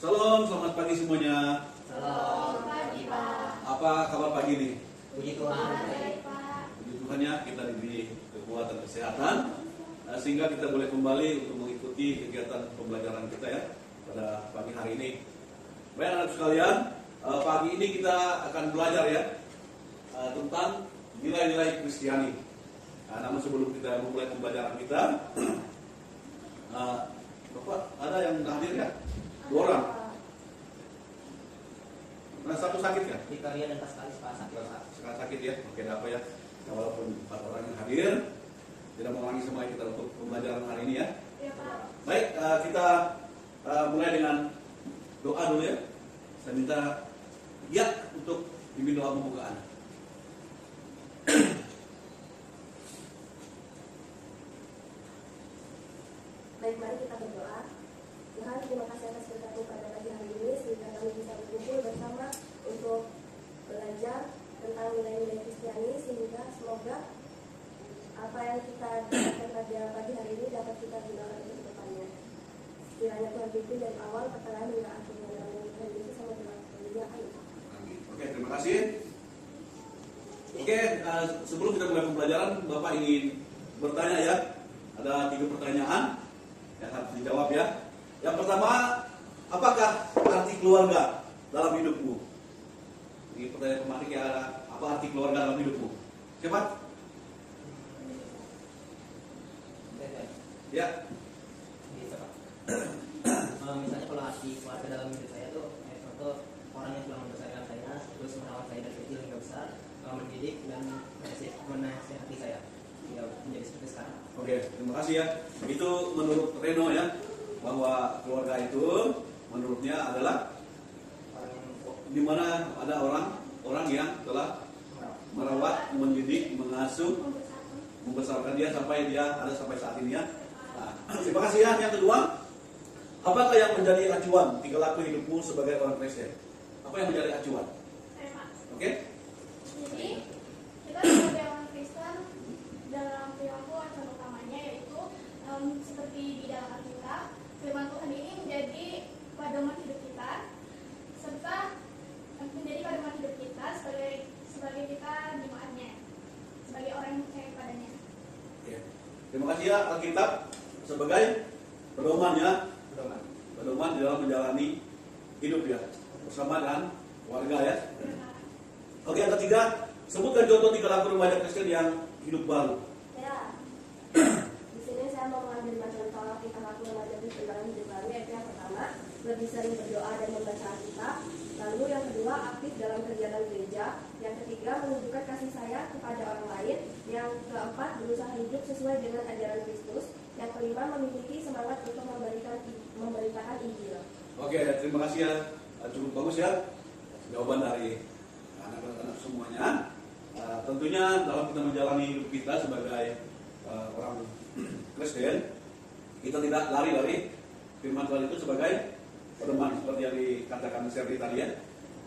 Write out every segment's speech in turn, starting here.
Salam, selamat pagi semuanya. Selamat pagi, Pak. Apa kabar pagi ini? Puji Tuhan. Baik, Pak. Puji Tuhan ya, kita diberi kekuatan kesehatan sehingga kita boleh kembali untuk mengikuti kegiatan pembelajaran kita ya pada pagi hari ini. Baik anak sekalian, pagi ini kita akan belajar ya tentang nilai-nilai Kristiani. Namun sebelum kita memulai pembelajaran kita, Bapak ada yang hadir ya? 2 orang. Nah, satu sakit kan? Victoria dan Kaskalis Pak sakit. Sekarang sakit ya, oke ada apa ya? Nah, walaupun 4 orang yang hadir, tidak mengulangi semua kita untuk pembelajaran hari ini ya. Iya, Pak. Baik, kita mulai dengan doa dulu ya. Saya minta ya untuk pimpin doa pembukaan. Baik, mari kita berdoa. Tuhan, terima kasih atas berkat-Mu pada pagi hari ini sehingga kami bisa berkumpul bersama untuk belajar tentang nilai-nilai Kristiani, sehingga semoga apa yang kita dapatkan pada pagi hari ini dapat kita gunakan untuk kedepannya. Kiranya Tuhan pimpin dari awal pertengahan hingga akhirnya dalam nama Tuhan Yesus sama Tuhan. Amin. Oke, terima kasih. Oke, sebelum kita mulai pembelajaran, Bapak ingin bertanya ya. Ada 3 pertanyaan yang harus dijawab ya. Yang pertama, apakah arti keluarga dalam hidupmu? Ini pertanyaan kemarin ya, apa arti keluarga dalam hidupmu? Cepat. Ya. Bisa, Pak. Misalnya kalau arti keluarga dalam hidup saya itu contoh orang yang telah membesarkan saya, terus merawat saya dari kecil hingga besar, mendidik dan menasihati saya hingga menjadi seperti sekarang. Oke, terima kasih ya. Itu menurut Reno ya, bahwa keluarga itu menurutnya adalah Orang yang di mana ada orang yang telah merawat, mendidik, mengasuh, membesarkan dia sampai dia ada sampai saat ini ya. Nah, terima kasih ya. Yang kedua, apakah yang menjadi acuan tingkah laku hidupmu sebagai orang Kristen? Apa yang menjadi acuan? Oke? Jadi kita sebagai orang Kristen dalam perilaku acuan utamanya yaitu seperti di dalam Alkitab, firman Tuhan ini menjadi pedoman hidup kita serta menjadi pedoman hidup kita sebagai kita jemaatnya, sebagai orang yang percaya kepadanya. Oke. Terima kasih ya, Alkitab sebagai pedoman ya, pedoman di dalam menjalani hidup ya bersama dengan warga ya. Oke, yang ketiga, sebutkan contoh tingkah laku remaja Kristen yang hidup baru. Ya, di sini saya mau mengambil contoh tingkah laku remaja Kristen dalam hidup baru, yaitu yang pertama, lebih sering berdoa dan membaca Alkitab. Lalu yang kedua, aktif dalam kegiatan gereja. Yang ketiga, menunjukkan kasih sayang kepada orang lain. Yang keempat, berusaha hidup sesuai dengan ajaran Kristus. Yang kelima, memiliki semangat untuk memberitakan Injil. Oke, terima kasih ya, cukup bagus ya jawaban dari anak-anak semuanya. Tentunya dalam kita menjalani hidup kita sebagai orang Kristen, kita tidak lari dari firman Tuhan itu sebagai pedoman seperti yang dikatakan Serdi tadi ya.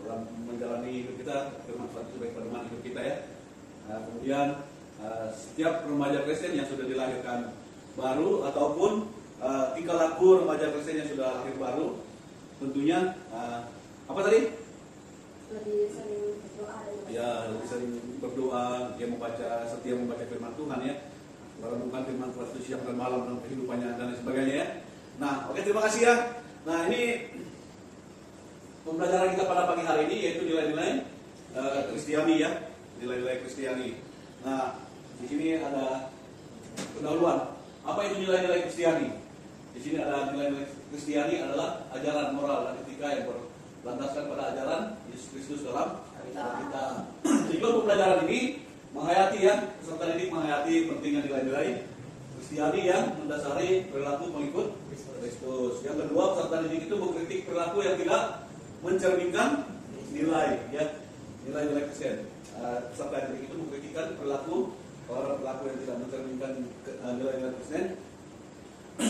Dalam menjalani hidup kita, firman Tuhan itu sebagai pedoman hidup kita ya. Kemudian setiap remaja Kristen yang sudah dilahirkan baru ataupun tingkah laku remaja Kristen yang sudah lahir baru, tentunya apa tadi? Lebih sering berdoa dan membaca. Ya, lebih sering berdoa, dia setia membaca firman Tuhan ya, merenungkan firman Tuhan itu siang dan malam dalam kehidupannya dan lain sebagainya ya. Nah, oke, terima kasih ya. Nah, ini pembelajaran kita pada pagi hari ini yaitu nilai-nilai Kristiani ya, nilai-nilai Kristiani. Nah, di sini ada pendahuluan. Apa itu nilai-nilai Kristiani? Di sini ada nilai-nilai Kristiani adalah ajaran moral dan etika yang berlandaskan pada ajaran Yesus Kristus dalam kita. Jadi pembelajaran ini menghayati ya, peserta didik menghayati pentingnya nilai-nilai Kristiani yang mendasari perilaku pengikut Kristus. Yang kedua, peserta didik itu mengkritik perilaku yang tidak mencerminkan nilai ya, nilai-nilai Kristen. Peserta didik itu mengkritikkan perilaku yang tidak mencerminkan nilai-nilai Kristen.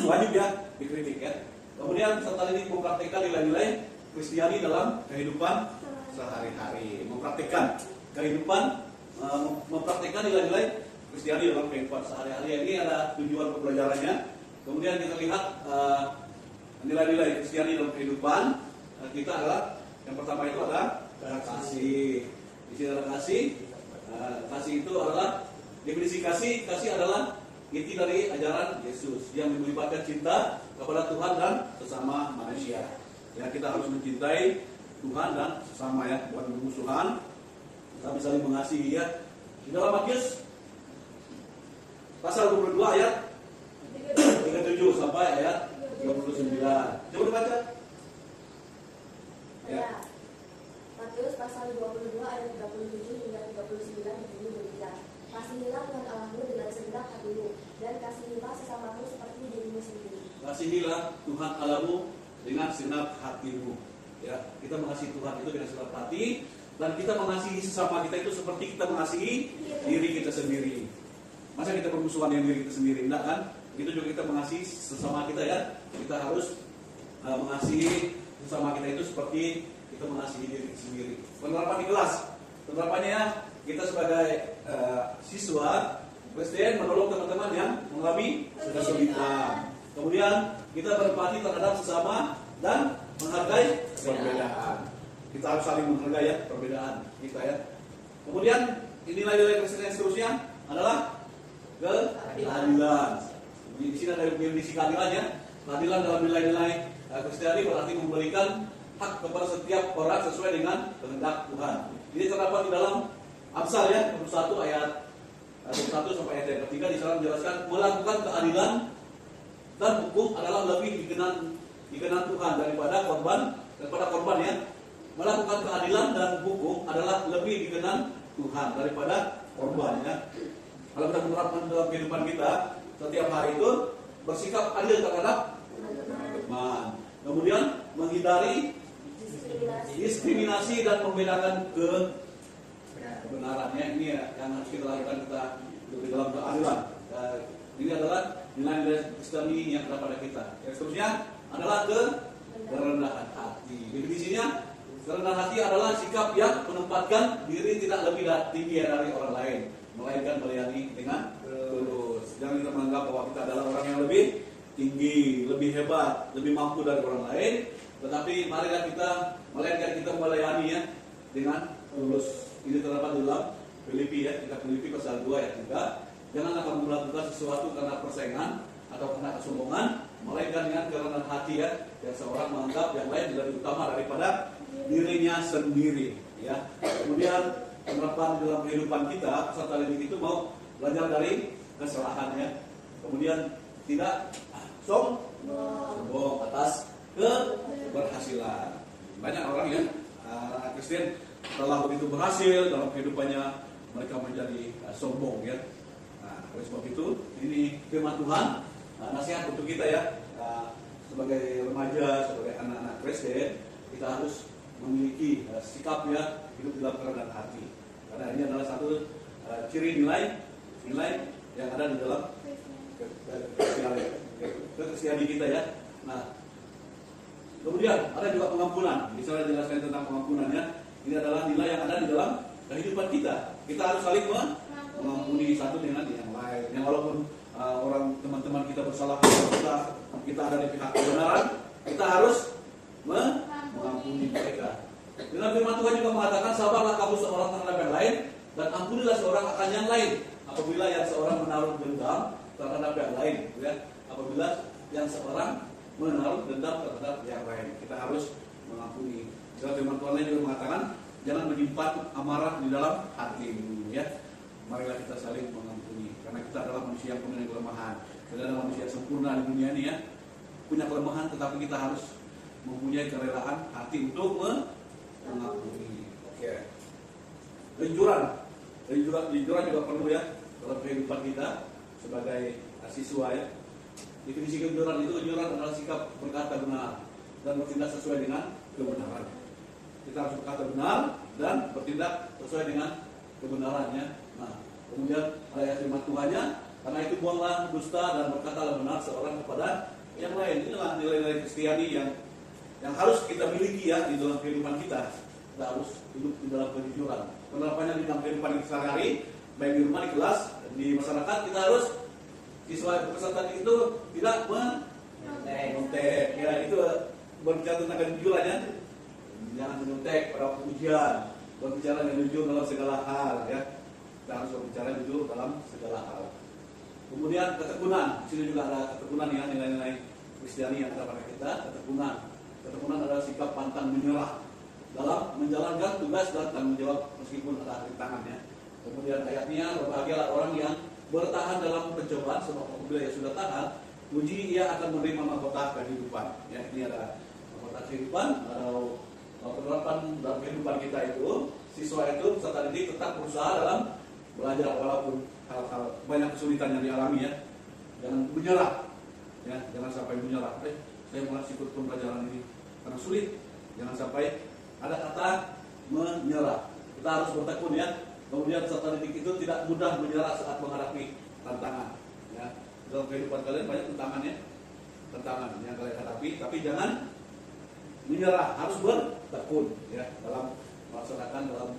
Wajib ya dikritik ya. Kemudian peserta didik mempraktikkan nilai-nilai Kristiani dalam kehidupan sehari-hari, mempraktikkan nilai-nilai Kristiani dalam kehidupan sehari-hari. Ini ada tujuan pembelajarannya. Kemudian kita lihat nilai-nilai Kristiani dalam kehidupan. kita adalah yang pertama itu adalah kasih. Di sini ada kasih. Kasih itu adalah definisi kasih. Kasih adalah inti dari ajaran Yesus yang melibatkan cinta kepada Tuhan dan sesama manusia. Ya, kita harus mencintai Tuhan dan sesama, ya, bukan bermusuhan. Kita saling mengasihi, ya. Di dalam Matius pasal 22 ayat 37 sampai ayat 39. Coba dibaca. Ya. Matius pasal 22 ayat 37 hingga 39 begini demikian. Kasihilah Tuhan Allahmu dengan segenap hatimu dan kasihilah sesamamu seperti dirimu sendiri. Kasihilah Tuhan Allahmu dengan segenap hatimu. Ya, kita mengasihi Tuhan itu dengan segenap hati, dan kita mengasihi sesama kita itu seperti kita mengasihi diri kita sendiri. Masa kita bermusuhan dengan diri kita sendiri? Enggak kan? Begitu juga kita mengasihi sesama kita, ya. Kita harus mengasihi sesama kita itu seperti kita mengasihi diri kita sendiri. Penerapan di kelas. Penerapannya, kita sebagai siswa Kristen menolong teman-teman yang mengalami kesulitan. Kemudian kita berempati terhadap sesama dan menghargai perbedaan. Kita harus saling menghargai, ya, perbedaan kita, ya. Kemudian nilai-nilai Kristen yang seterusnya adalah keadilan. Di sini ada definisi keadilannya. Keadilan dalam nilai-nilai Kristiani berarti memberikan hak kepada setiap orang sesuai dengan kehendak Tuhan. Ini terdapat di dalam Amsal, ya, 21 ayat 1 sampai ayat yang ketiga. Di sana menjelaskan melakukan keadilan dan hukum adalah lebih dikenan Tuhan daripada korban, ya. Melakukan keadilan dan hukum adalah lebih dikenan Tuhan daripada korban, ya. Kalau kita menerapkan dalam kehidupan kita setiap hari itu bersikap adil terhadap teman, kemudian menghindari diskriminasi dan membedakan kebenarannya. Ini, ya, yang harus kita lakukan kita di dalam keadilan. Ini adalah nilai-nilai Kristiani yang ada pada kita. Yang seterusnya adalah kerendahan hati. Definisinya, kerendahan hati adalah sikap yang menempatkan diri tidak lebih tinggi dari orang lain, melainkan melayani dengan tulus. Jangan kita menganggap bahwa kita adalah orang yang lebih tinggi, lebih hebat, lebih mampu dari orang lain, tetapi marilah kita melayani, ya, dengan tulus. Ini terdapat dalam Filipi, ya, kita Filipi pasal 2 ayat 3. Janganlah kamu melakukan sesuatu karena persaingan atau karena kesombongan, melainkan dengan kerendahan hati, ya, yang seorang menganggap yang lain lebih utama daripada dirinya sendiri, ya. Kemudian penerapan dalam kehidupan kita, peserta didik itu mau belajar dari kesalahan, ya. Kemudian tidak sombong atas keberhasilan. Banyak orang yang Kristen telah begitu berhasil dalam kehidupannya, mereka menjadi sombong, ya. Nah, oleh sebab itu ini firman Tuhan, nasihat untuk kita, ya, sebagai remaja, sebagai anak-anak Kristen, kita harus memiliki sikap, ya, hidup dalam kerendahan hati. Karena ini adalah satu ciri nilai yang ada di dalam Kristiani kita, ya. Nah, kemudian ada juga pengampunan. Misalnya jelaskan tentang pengampunan, ya. Ini adalah nilai yang ada di dalam kehidupan kita. Kita harus saling mengampuni satu dengan yang lain. Yang walaupun teman-teman kita bersalah, kita ada di pihak kebenaran, kita harus mengampuni mereka. Dalam firman Tuhan juga mengatakan, sabarlah kamu seorang terhadap yang lain, dan ampunilah seorang akan yang lain. Apabila yang seorang menaruh dendam terhadap yang lain, ya. Apabila yang seorang menaruh dendam terhadap yang lain, kita harus mengampuni. Dalam firman Tuhan juga mengatakan, jangan menyimpan amarah di dalam hatimu, ya. Marilah kita saling mengampuni, karena kita adalah manusia yang punya kelemahan. Kita adalah manusia sempurna di dunia ini, ya, punya kelemahan, tetapi kita harus mempunyai kerelaan hati untuk mengampuni. Oke. Kejujuran juga perlu, ya, dalam kehidupan kita sebagai siswa, ya. Definisi kejujuran adalah sikap berkata benar dan bertindak sesuai dengan kebenaran. Kita harus berkata benar dan bertindak sesuai dengan kebenarannya. Nah, kemudian ayat firman Tuhannya, karena itu buanglah dusta dan berkatalah benar seorang kepada yang lain. Inilah nilai-nilai Kristiani yang harus kita miliki, ya, di dalam kehidupan kita. Kita harus hidup di dalam kejujuran. Penerapannya di dalam kehidupan kita sehari-hari, baik di rumah, di kelas, di masyarakat, kita harus siswa peserta itu tidak menontek. Ya, itu berbicara tentang kejujuran, ya. Jangan menyontek pada waktu ujian. Berbicara yang jujur dalam segala hal, ya. Kita harus berbicara jujur dalam segala hal. Kemudian ketekunan. Di sini juga ada ketekunan ya, nilai-nilai Kristiani yang ada pada kita. Ketekunan. Ketekunan adalah sikap pantang menyerah dalam menjalankan tugas dan tanggung jawab meskipun ada rintangannya. Kemudian ayatnya, berbahagialah orang yang bertahan dalam pencobaan, sebab apabila ia sudah tahan, uji ia akan menerima mahkota kehidupan. Ya, ini ada mahkota kehidupan atau penerapan dalam kehidupan kita itu. Siswa itu peserta didik tetap berusaha dalam belajar walaupun hal-hal banyak kesulitan yang dialami ya. Jangan menyerah, ya, jangan sampai menyerah. Saya malas ikut pembelajaran ini karena sulit. Jangan sampai ada kata menyerah. Kita harus bertekun ya. Kemudian peserta didik itu tidak mudah menyerah saat menghadapi tantangan. Ya. Dalam kehidupan kalian banyak tantangan yang kalian hadapi, tapi jangan menyerah. Harus bertekun ya dalam melaksanakan, dalam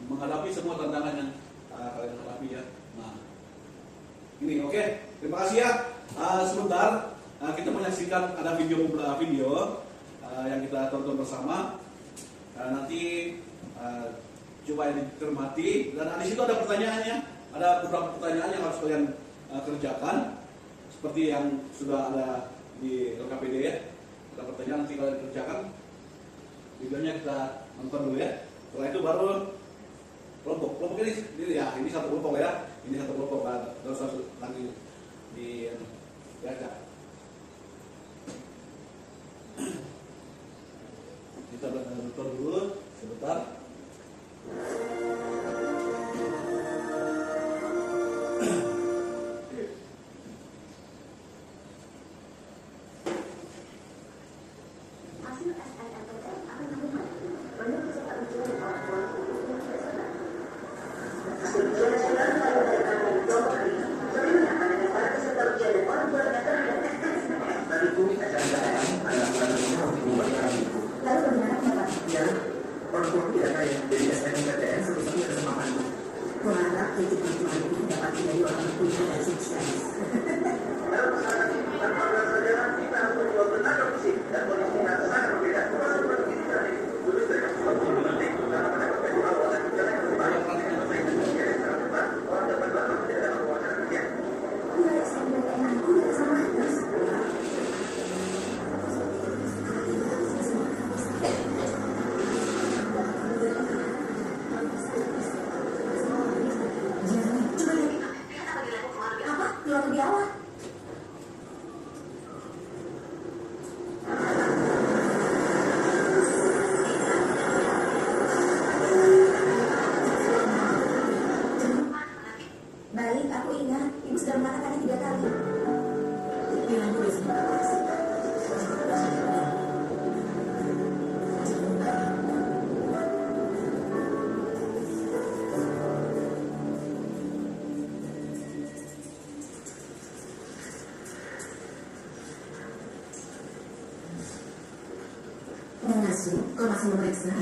menghadapi semua tantangan yang kalian hadapi ya. Nah, ini oke. Terima kasih ya. Sebentar kita menyaksikan ada video yang kita tonton bersama. Nanti coba dicermati, dan di situ ada pertanyaannya, ada beberapa pertanyaan yang harus kalian kerjakan seperti yang sudah ada di LKPD ya. Ada pertanyaan nanti kalian kerjakan. Videonya kita nonton dulu ya. Setelah itu baru kelompok ini ya, ini satu kelompok ya, ini satu kelompok, terus lagi di baca. Kita nonton dulu sebentar. Hasil SNMPTN akan diterima. Banyak peserta ujian dan orang tua hasil ujian nasional mulai dari kelompok hari ini. Sebelumnya, pandangan para peserta ujian dan orang tua terhadap SNMPTN. Bagiku, SNMPTN adalah pelajaran untuk membuat itu. Lalu bagaimana pendapat? Ya, orang tua tidak kaya, jadi SNMPTN satu-satunya kesempatanku. Kuharap titik perjuangan itu dapat dari orang berpunya dan sukses. Dalam masyarakat ini, tanpa saudara kita harus menjual tenaga fisik dan kondisinya sangat berbeda. Masa seperti ini tadi, lulus dari kampus ini penting karena pada waktu awal dan jalan yang terbaik, bersaing dengan dia yang sangat ketat, orang dapat lama tidak dalam wawancara kerja. Nilai SNMPTN aku tidak sama terus. Keluar lebih awal. Baik, aku ingat. Ibu sudah mengatakannya 3 kali. Bilang dulu sama Mengasuh, kau masih memeriksa.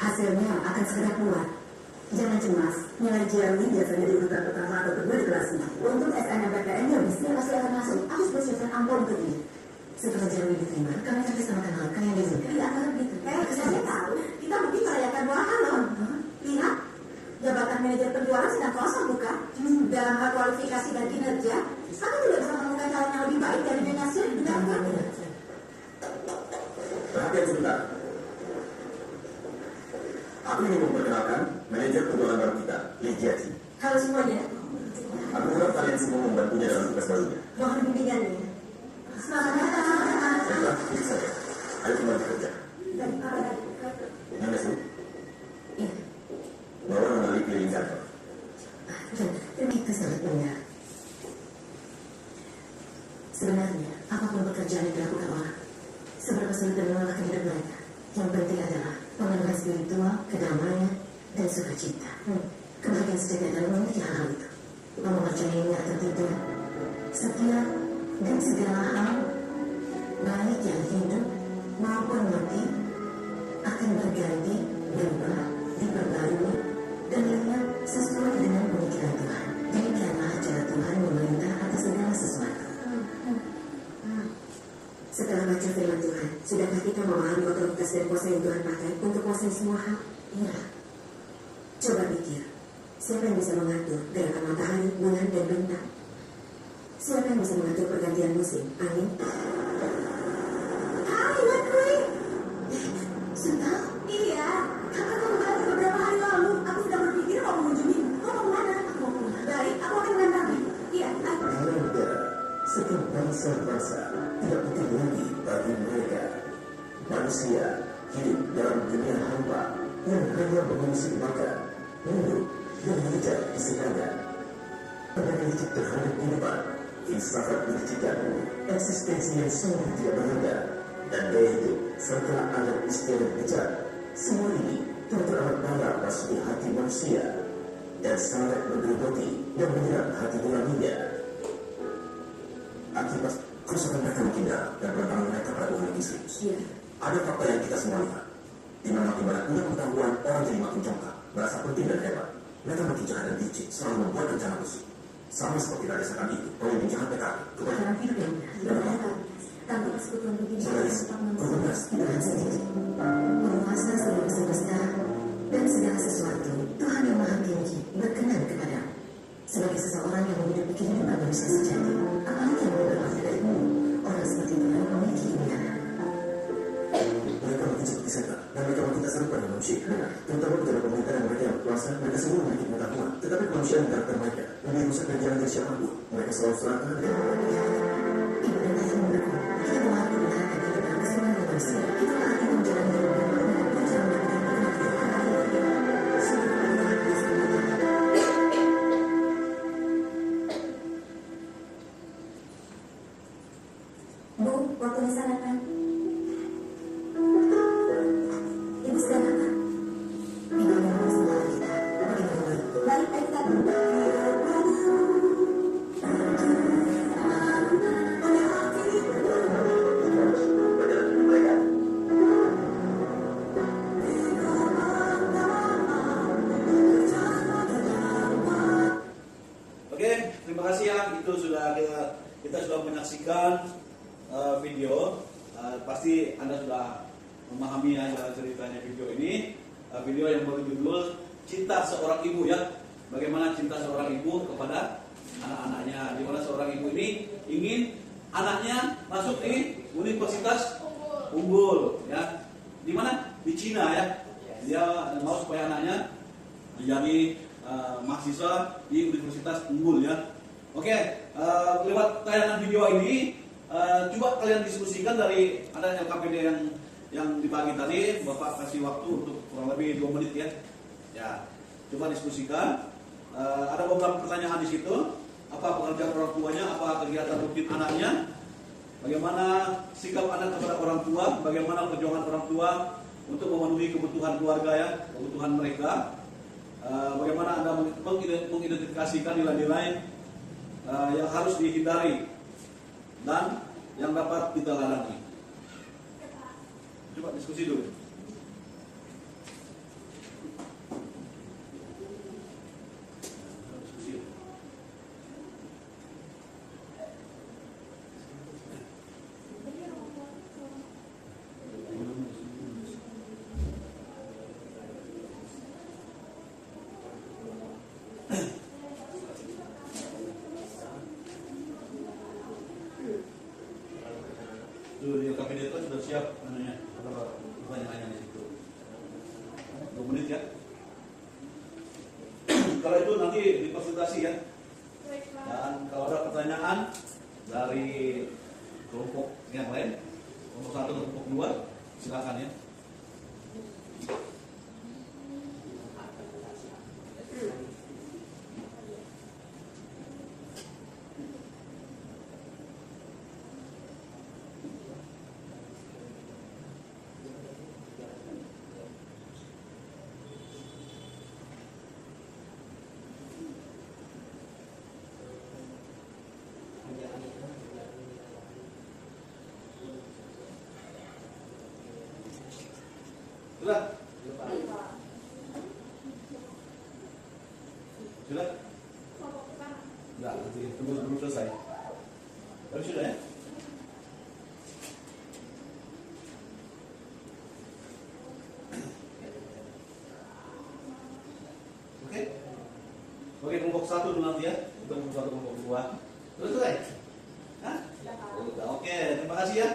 Hasilnya akan segera keluar. Jangan cemas, nilai Jeremy biasanya di urutan pertama atau kedua di kelasnya. Untuk SNMPTN ya bisnya pasti akan masuk. Aku sudah siapkan ampun untuk dia. Setelah Jeremy diterima, kami akan bersamakan langkah yang diinginkan. Iya, akan begitu. Saya tahu, kita mungkin merayakan murahan loh. Lihat, jabatan manajer penjualan sedang kosong bukan? Dalam hal kualifikasi dan kinerja, aku tidak bisa menemukan calon yang lebih baik dari Nasir. Benar. Perhatian sebentar. Aku ingin memperkenalkan manajer penjualan baru kita, Lijiaci. Halo semuanya, Aku harap kalian semua membantunya dalam tugas barunya. mohon bimbingannya. Selamat datang. Baiklah, ini saja. Ayo kembali bekerja. Dari para Yang Nesu, Iya. bawa kembali keliling kantor. Itu sangat benar. Sebenarnya, apapun pekerjaan yang dilakukan orang, seberapa sulit dan melelahkan hidup mereka, yang penting adalah pemenuhan spiritual, kedamaian, dan sukacita. Kebahagiaan sejati adalah memiliki hal itu. Mau mempercayainya atau tidak, setiap dan segala hal, baik yang hidup maupun mati, akan berganti, berubah, diperbarui, dan lenyap sesuai dengan pemikiran Tuhan. Demikianlah cara Tuhan memerintah atas segala sesuatu. Setelah baca membaca firman Tuhan, sudahkah kita memahami otoritas dan kuasa yang Tuhan pakai untuk kuasai semua hal? Iya. Coba pikir, siapa yang bisa mengatur gerakan matahari, bulan, dan bintang? Siapa yang bisa mengatur pergantian musim, angin? Hai, Latri! Sudah? Iya, kakak kamu balik beberapa hari lalu. Aku sudah berpikir mau mengunjungi. Kau mau kemana? Aku mau pulang. Baik, aku akan mengantarmu. Iya, aku. Negara, setiap bangsa-bangsa tidak penting lagi bagi mereka. Manusia hidup dalam dunia hamba yang hanya mengusik makan, minum, dan mengejar kesenangan. Peneliti terhadap kehidupan, filsafat pendidikan, eksistensi yang sangat tidak berharga, dan gaya hidup serta alat istiadat kejar. Semua ini telah teramat parah masuk di hati manusia dan sangat menggerogoti dan menyerang hati nuraninya. Akibat kerusakan mereka menghina dan berpengaruh mereka pada Tuhan Yesus. Iya. Ada fakta yang kita semua lihat, di mana punya pengetahuan orang jadi makin jongkak, merasa penting dan hebat. Mereka makin jahat dan licik, selalu membuat rencana busuk. Sama seperti dari setan itu, pemimpin jahat PKB, kepada Dalam hidup yang benar. Tanpa persekutuan begini, saudari, tetap manusia berbenas, tidak akan sendiri. Penguasa seluruh semesta dan segala sesuatu, Tuhan yang Maha Tinggi berkenan kepada. Sebagai seseorang yang memiliki kehidupan manusia sejati, apalagi yang lebih bermakna darimu, orang seperti Tuhan memiliki kemuliaan. mereka makin seperti setan, dan mereka makin tak serupa dengan manusia. Terutama dalam pemerintahan mereka yang berkuasa, mereka semua memiliki pengetahuan. Tetapi kemanusiaan dan karakter mereka lebih rusak dari jalan dari siapapun. Mereka selalu serakah dan Ibu dan ayah mendukung. Kita menghargai mendengarkan hidup dalam keseluruhan manusia. Kita menghargai menjalani hidup dengan bermakna dan belajar melakukan kebenaran. Sungguh Tuhan bisa menjaga. Bu, waktu disanakan. Ibu sedang apa? Ibu yang harus mengalami kita. Bagaimana? Baik, baik, kita. Perjalanan mereka. Oke, terima kasih ya. Itu sudah kita sudah menyaksikan video. Pasti Anda sudah memahami ya jalan ceritanya video ini. Video yang berjudul Cinta Seorang Ibu ya. Bagaimana cinta seorang ibu kepada anak-anaknya. Di mana seorang ibu ini ingin anaknya masuk di universitas unggul ya. Di mana? Di Cina ya. Dia mau supaya anaknya menjadi mahasiswa di universitas unggul ya. Oke, lewat tayangan video ini coba kalian diskusikan dari ada LKPD yang dibagi tadi. Bapak kasih waktu untuk kurang lebih 2 menit ya. Ya, coba diskusikan. Ada beberapa pertanyaan di situ. Apa pekerjaan orang tuanya? Apa kegiatan rutin anaknya? Bagaimana sikap anak kepada orang tua? Bagaimana perjuangan orang tua untuk memenuhi kebutuhan keluarga ya, kebutuhan mereka? Bagaimana Anda mengidentifikasikan nilai-nilai yang harus dihindari dan yang dapat kita lalani? Coba diskusi dulu. Diskusi. Tuh di LKPD itu sudah siap anunya, pertanyaannya di situ. 2 menit ya. Kalau itu nanti dikonsultasi ya. Dan kalau ada pertanyaan dari kelompok yang lain, kelompok 1 dan kelompok 2, silakan ya. Sudah? Sudah? Enggak, nanti tunggu belum selesai. Tapi sudah ya? kelompok 1 dulu nanti ya, untuk kelompok 1 kelompok 2. Terus selesai? Hah? Sudah. Oke, terima kasih ya.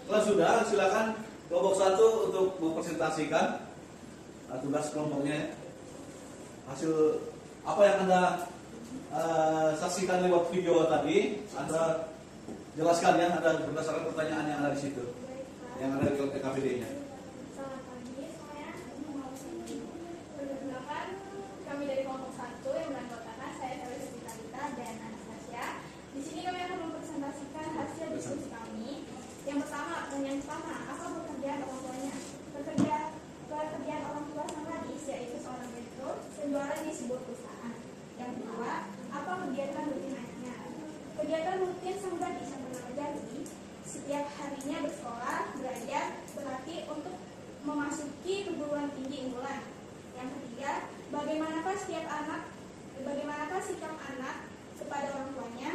Kalau sudah, silakan kelompok 1 untuk mempresentasikan tugas kelompoknya. Hasil apa yang Anda saksikan lewat video tadi, Anda jelaskan ya, Anda berdasarkan pertanyaan yang ada di situ, yang ada di KPD-nya. Selamat pagi semuanya. Perkenalkan, kami dari kelompok 1 yang beranggotakan saya Felix Vitalita dan Anastasia. Di sini kami akan mempresentasikan hasil diskusi kami. Yang pertama, apa pekerjaan orang tuanya? Pekerjaan orang tua sang gadis yaitu seorang direktur penjualan di sebuah perusahaan. Yang kedua, apa kegiatan rutin anaknya? Kegiatan rutin sang gadis yang bernama Jadi setiap harinya bersekolah, belajar, berlatih untuk memasuki perguruan tinggi unggulan. Yang ketiga, bagaimanakah sikap anak kepada orang tuanya?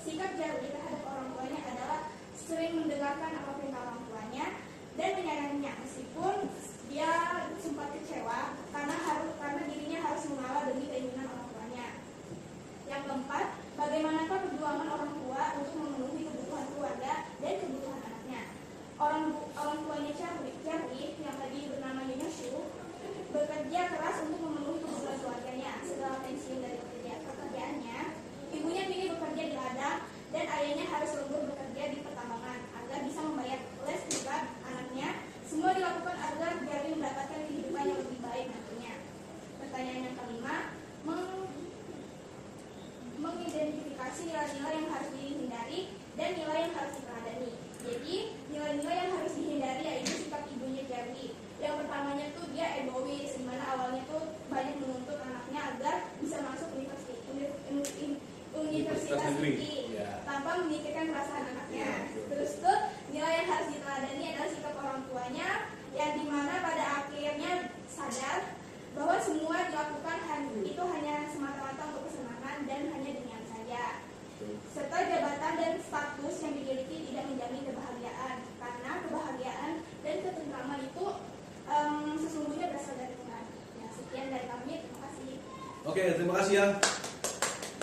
Sikap Jadi terhadap orang tuanya adalah sering mendengarkan apa perintah orang tuanya dan menyayanginya meskipun dia sempat kecewa karena dirinya harus mengalah demi keinginan orang tuanya. Yang keempat, bagaimanakah perjuangan orang tua untuk memenuhi kebutuhan keluarga dan kebutuhan anaknya? Orang tuanya Charlie yang tadi bernama Yunushu bekerja keras untuk memenuhi kebutuhan keluarganya. Setelah pensiun dari pekerjaannya, ibunya ingin bekerja di ladang dan ayahnya harus lembur bekerja di pertambangan agar bisa membayar les privat anaknya. Semua dilakukan agar Jerry mendapatkan kehidupan yang lebih baik nantinya. Pertanyaan yang kelima, mengidentifikasi nilai-nilai yang harus dihindari dan nilai yang harus diteladani. Jadi nilai-nilai yang harus dihindari yaitu sikap ibunya Jerry. Yang pertamanya tuh dia egois, dimana awalnya tuh banyak menuntut anaknya agar bisa masuk universitas tinggi tanpa memikirkan perasaan anaknya. Terus tuh nilai yang harus diteladani adalah sikap orang tuanya yang dimana pada akhirnya sadar bahwa semua dilakukan itu hanya semata-mata untuk kesenangan dan hanya duniawi saja. Serta jabatan dan status yang dimiliki tidak menjamin kebahagiaan, karena kebahagiaan dan ketentraman itu sesungguhnya berasal dari Tuhan. Ya, sekian dari kami, terima kasih. Oke, terima kasih ya.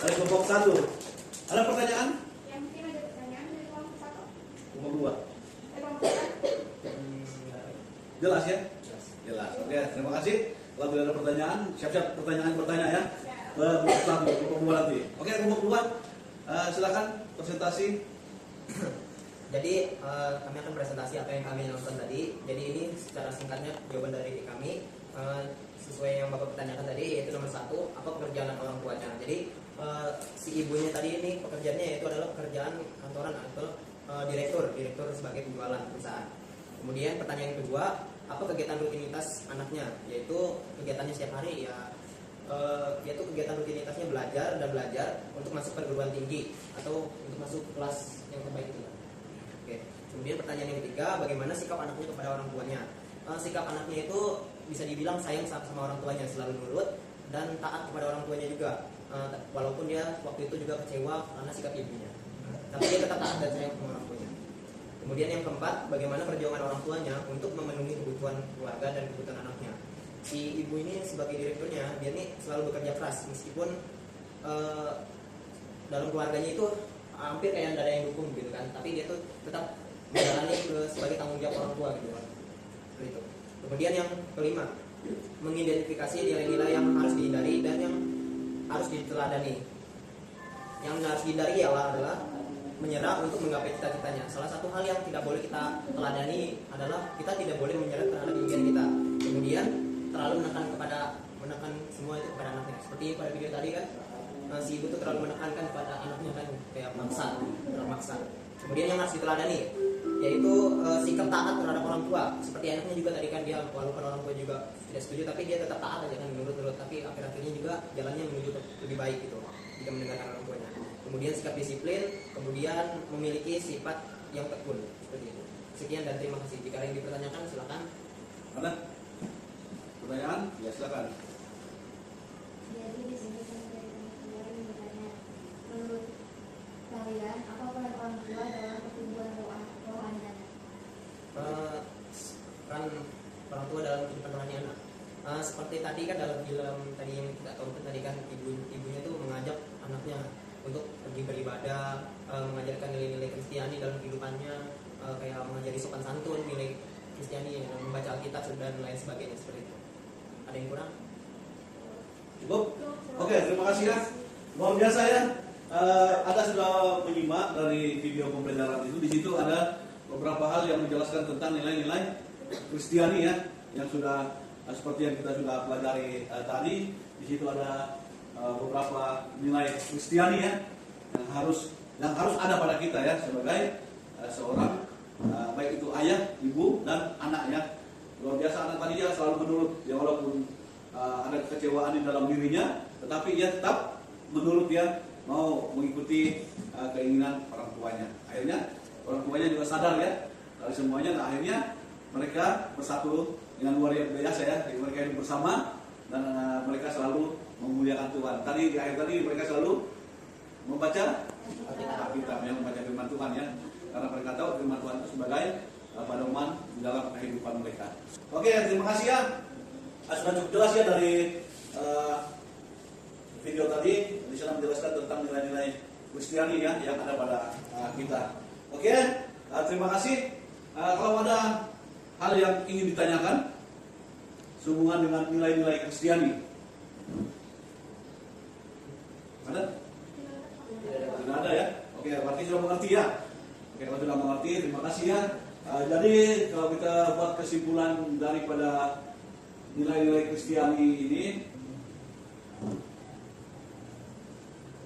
Dari kelompok 1. Ada pertanyaan? Yang mungkin ada pertanyaan dari kelompok 1? Kelompok 2. Kelompok 2. Jelas ya? Jelas. Oke, terima kasih. Kalau tidak ada pertanyaan, siap-siap pertanyaan bertanya ya. Kelompok 1, kelompok 2 nanti. Oke, kelompok 2. Silakan presentasi. Jadi kami akan presentasi apa yang kami nonton tadi. Jadi ini secara singkatnya jawaban dari kami sesuai yang Bapak pertanyakan tadi, yaitu nomor 1, apa pekerjaan orang tuanya. Jadi si ibunya tadi ini pekerjaannya yaitu adalah pekerjaan kantoran atau direktur sebagai penjualan perusahaan. Kemudian pertanyaan kedua, apa kegiatan rutinitas anaknya, yaitu kegiatannya setiap hari yaitu kegiatan rutinitasnya belajar untuk masuk perguruan tinggi atau untuk masuk kelas yang terbaik itu. Oke. Kemudian pertanyaan yang ketiga, bagaimana sikap anaknya kepada orang tuanya? Sikap anaknya itu bisa dibilang sayang sama orang tuanya, selalu nurut dan taat kepada orang tuanya juga. Walaupun dia waktu itu juga kecewa karena sikap ibunya, tapi dia tetap taat dan sayang sama orang tuanya. Kemudian yang keempat, bagaimana perjuangan orang tuanya untuk memenuhi kebutuhan keluarga dan kebutuhan anaknya. Si ibu ini sebagai direkturnya, dia ini selalu bekerja keras meskipun dalam keluarganya itu hampir kayak tidak ada yang dukung gitu kan, tapi dia tuh tetap menjalani sebagai tanggung jawab orang tua gitu kan. Gitu. Kemudian yang kelima, mengidentifikasi nilai-nilai yang harus dihindari dan yang harus diteladani. Yang harus dihindari adalah menyerah untuk menggapai cita-citanya. Salah satu hal yang tidak boleh kita teladani adalah kita tidak boleh menyerah terhadap impian kita. Kemudian terlalu menekan semua itu kepada anaknya. Seperti pada video tadi kan, si ibu itu terlalu menekankan kepada anaknya kan, kayak maksa. Kemudian yang harus diteladani yaitu sikap taat terhadap orang tua. Seperti anaknya juga tadi kan, dia walaupun orang tua juga tidak setuju tapi dia tetap taat aja kan, menurut tapi akhir-akhirnya juga jalannya menuju lebih baik gitu jika mendengarkan orang tuanya. Kemudian sikap disiplin, kemudian memiliki sifat yang tekun seperti itu. Sekian dan terima kasih. Jika ada yang dipertanyakan silakan. Ada pertanyaan? Ya silakan. Jadi di sini saya ingin bertanya, menurut kalian apa peran orang tua dalam pertumbuhan rohani anak? Peran orang tua dalam kehidupan rohani anak. Seperti tadi kan dalam film tadi yang kita tonton tadi kan ibunya tuh mengajak anaknya untuk pergi beribadah, mengajarkan nilai-nilai Kristiani dalam kehidupannya, kayak mengajari sopan santun, nilai Kristiani, membaca Alkitab dan lain sebagainya seperti itu. Ada yang kurang? Cukup? Oke, terima kasih ya. Luar biasa ya. Anda sudah menyimak dari video pembelajaran itu. Di situ ada beberapa hal yang menjelaskan tentang nilai-nilai Kristiani ya, yang sudah seperti yang kita sudah pelajari tadi. Di situ ada beberapa nilai Kristiani ya, yang harus ada pada kita ya sebagai seorang baik itu ayah, ibu dan anak ya. Luar biasa, anak tadi dia selalu menurut ya, walaupun ada kekecewaan di dalam dirinya, tetapi ia tetap menurut dia, mau mengikuti keinginan orang tuanya. Akhirnya orang tuanya juga sadar ya dari semuanya, dan akhirnya mereka bersatu dengan luar biasa ya. Jadi mereka hidup bersama dan mereka selalu memuliakan Tuhan. Tadi di akhir tadi mereka selalu membaca Alkitab ya, membaca firman Tuhan ya, karena mereka tahu firman Tuhan itu sebagai pedoman di dalam kehidupan mereka. Oke, terima kasih ya. Sudah cukup jelas ya dari video tadi. Di sana menjelaskan tentang nilai-nilai Kristiani ya yang ada pada kita. Oke, terima kasih. Kalau ada hal yang ingin ditanyakan sehubungan dengan nilai-nilai Kristiani, ada? Tidak ada ya. Oke, berarti sudah mengerti ya. Oke, kalau sudah mengerti, terima kasih ya. Jadi kalau kita buat kesimpulan daripada nilai-nilai Kristiani ini,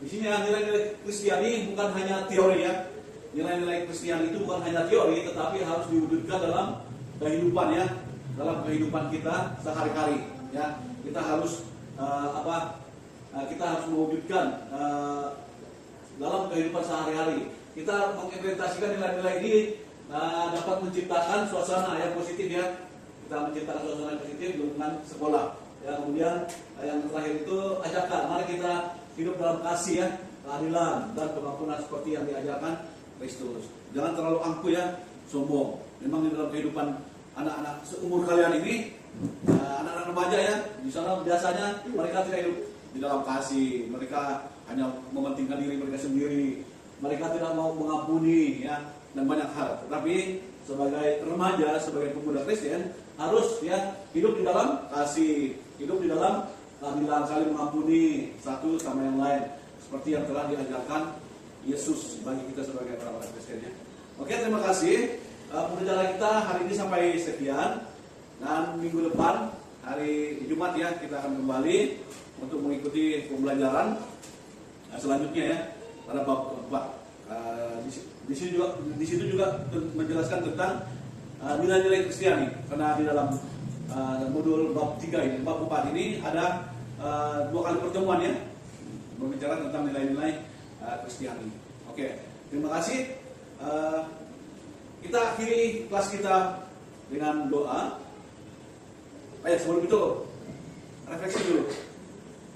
di sini ya, nilai-nilai Kristiani bukan hanya teori ya. Nilai-nilai Kristiani itu bukan hanya teori, tetapi harus diwujudkan dalam kehidupan ya, dalam kehidupan kita sehari-hari ya. Kita harus kita harus mewujudkan dalam kehidupan sehari-hari. Kita mengimplementasikan nilai-nilai ini dapat menciptakan suasana yang positif ya. Kita menciptakan suasana yang positif dengan sekolah. Ya, kemudian yang terakhir itu ajakan, mari kita hidup dalam kasih ya, keadilan dan pengampunan seperti yang diajarkan Kristus. Jangan terlalu angkuh ya, sombong. Memang di dalam kehidupan anak-anak seumur kalian ini, anak-anak remaja ya, di sana biasanya mereka tidak hidup di dalam kasih. Mereka hanya mementingkan diri mereka sendiri. Mereka tidak mau mengampuni ya, dan banyak hal. Tetapi sebagai remaja, sebagai pemuda Kristen harus ya hidup di dalam kasih, hidup di dalam keadilan, saling mengampuni satu sama yang lain, seperti yang telah diajarkan Yesus bagi kita sebagai orang-orang Kristen ya. Oke, terima kasih. Pembelajaran kita hari ini sampai sekian, dan minggu depan hari Jumat ya kita akan kembali untuk mengikuti pembelajaran selanjutnya ya pada bab keempat. Di situ juga menjelaskan tentang nilai-nilai Kristiani, karena di dalam modul bab 3 ini, bab 4 ini ada 2 kali pertemuan ya, berbicara tentang nilai-nilai Kristiani. Oke, terima kasih. Kita akhiri kelas kita dengan doa. Sebelum itu refleksi dulu.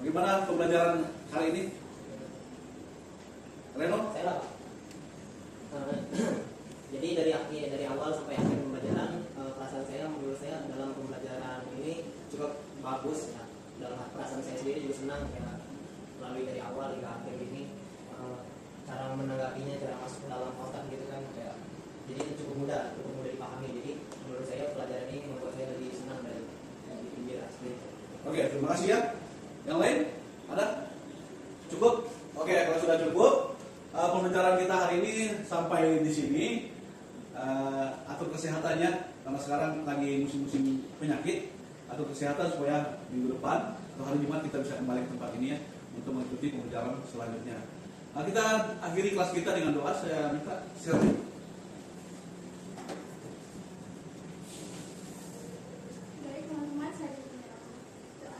Bagaimana pembelajaran hari ini? Reno? Jadi dari awal sampai akhir pembelajaran, perasaan saya, menurut saya dalam pembelajaran ini cukup bagus ya. Dalam perasaan saya sendiri juga senang ya, melalui dari awal hingga akhir ini, cara menanggapinya, cara masuk ke dalam otak gitu kan, kayak jadi cukup mudah dipahami. Jadi menurut saya pelajaran ini membuat saya lebih senang dan lebih gembira seperti itu. Oke, terima kasih ya. Yang lain ada? Cukup? Oke, kalau sudah cukup, pembicaraan kita hari ini sampai di sini. Atur kesehatannya, karena sekarang lagi musim-musim penyakit. Atur kesehatan supaya minggu depan atau hari Jumat kita bisa kembali ke tempat ini ya, untuk mengikuti pembelajaran selanjutnya. Nah, kita akhiri kelas kita dengan doa. Saya minta silakan. Baik teman-teman, saya doa.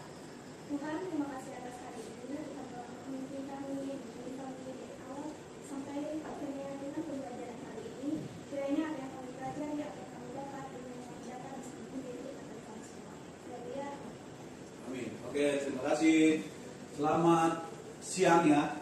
Tuhan, terima kasih atas hari ini. Tuhan telah memimpin kami dari awal sampai akhirnya dengan pembelajaran hari ini. Kiranya apa yang kami pelajari, apa yang kami dapat, dan yang kami dapat menjadi akan kami semua. Amin. Oke, terima kasih. Selamat siang ya.